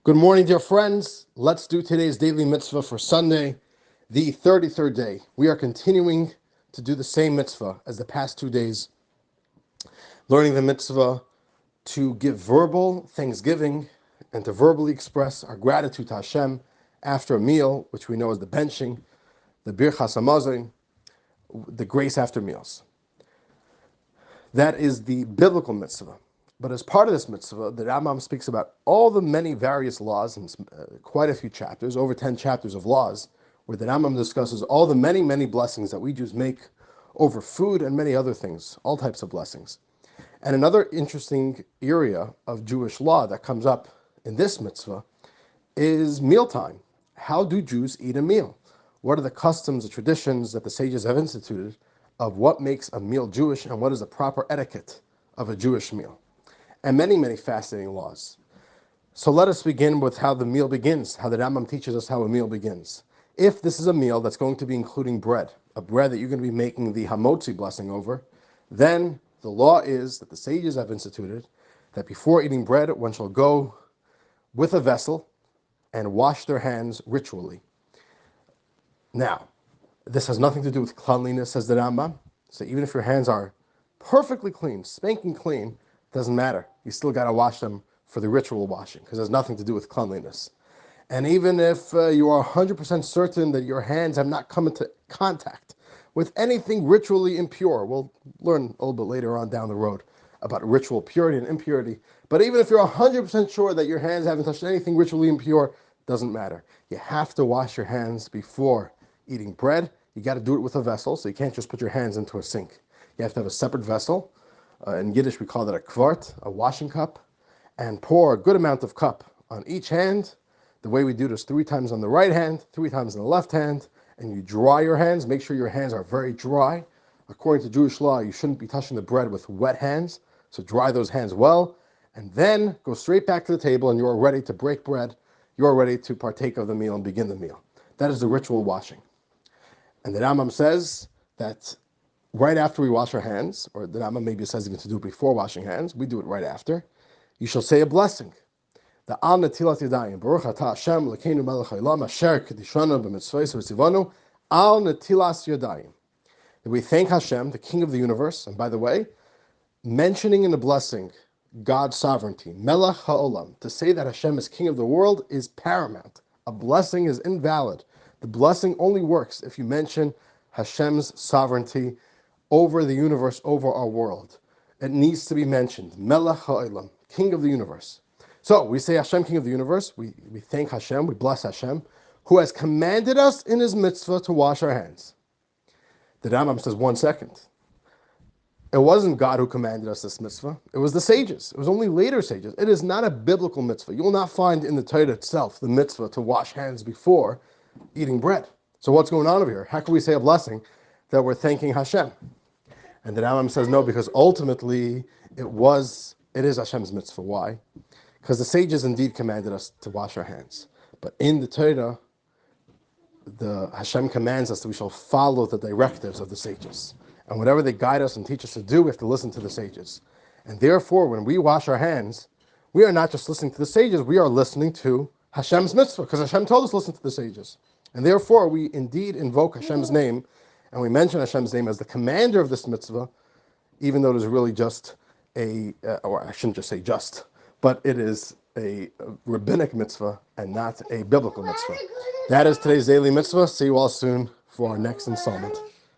Good morning, dear friends. Let's do today's daily mitzvah for Sunday, the 33rd day. We are continuing to do the same mitzvah as the past 2 days, learning the mitzvah to give verbal thanksgiving and to verbally express our gratitude to Hashem after a meal, which we know as the benching, the birchas hamazon, the grace after meals. That is the biblical mitzvah. But as part of this mitzvah, the Rambam speaks about all the many various laws, and quite a few chapters, over 10 chapters of laws, where the Rambam discusses all the many, many blessings that we Jews make over food and many other things, all types of blessings. And another interesting area of Jewish law that comes up in this mitzvah is mealtime. How do Jews eat a meal? What are the customs, the traditions that the sages have instituted of what makes a meal Jewish and what is the proper etiquette of a Jewish meal? And many, many fascinating laws. So let us begin with how the meal begins, how the Rambam teaches us how a meal begins. If this is a meal that's going to be including bread, a bread that you're going to be making the Hamoed blessing over, then the law is that the sages have instituted that before eating bread, one shall go with a vessel and wash their hands ritually. Now, this has nothing to do with cleanliness, says the Rambam. So even if your hands are perfectly clean, spanking clean, doesn't matter. You still got to wash them for the ritual washing because it has nothing to do with cleanliness. And even if you are 100% certain that your hands have not come into contact with anything ritually impure, we'll learn a little bit later on down the road about ritual purity and impurity. But even if you're 100% sure that your hands haven't touched anything ritually impure, doesn't matter. You have to wash your hands before eating bread. You got to do it with a vessel, so you can't just put your hands into a sink. You have to have a separate vessel. In Yiddish, we call that a kvart, a washing cup, and pour a good amount of cup on each hand. The way we do this 3 times on the right hand, 3 times on the left hand, and you dry your hands. Make sure your hands are very dry. According to Jewish law, you shouldn't be touching the bread with wet hands, so dry those hands well, and then go straight back to the table, and you are ready to break bread. You are ready to partake of the meal and begin the meal. That is the ritual washing. And the Rambam says that right after we wash our hands, or the Rambam maybe says even to do it before washing hands, we do it right after, you shall say a blessing. The Al Netilat Yadayim, Baruch Atah Hashem, Lekeinu Melech Haolam, Asher Kedishanu b'mitzvos v'tzivanu, Al Netilas Yadayim. That we thank Hashem, the King of the universe, and by the way, mentioning in the blessing God's sovereignty, Melech Haolam, to say that Hashem is King of the world is paramount. A blessing is invalid. The blessing only works if you mention Hashem's sovereignty over the universe, over our world. It needs to be mentioned. Melech Haolam, King of the universe. So we say Hashem, King of the universe. We thank Hashem, we bless Hashem, who has commanded us in his mitzvah to wash our hands. The Rambam says 1 second. It wasn't God who commanded us this mitzvah. It was the sages. It was only later sages. It is not a biblical mitzvah. You will not find in the Torah itself the mitzvah to wash hands before eating bread. So what's going on over here? How can we say a blessing that we're thanking Hashem? And the Rambam says no, because ultimately it is Hashem's mitzvah. Why? Because the sages indeed commanded us to wash our hands. But in the Torah, the Hashem commands us that we shall follow the directives of the sages. And whatever they guide us and teach us to do, we have to listen to the sages. And therefore, when we wash our hands, we are not just listening to the sages, we are listening to Hashem's mitzvah, because Hashem told us to listen to the sages. And therefore, we indeed invoke Hashem's name, and we mention Hashem's name as the commander of this mitzvah, even though it is really just or I shouldn't just say just, but it is a rabbinic mitzvah and not a biblical mitzvah. That is today's daily mitzvah. See you all soon for our next installment.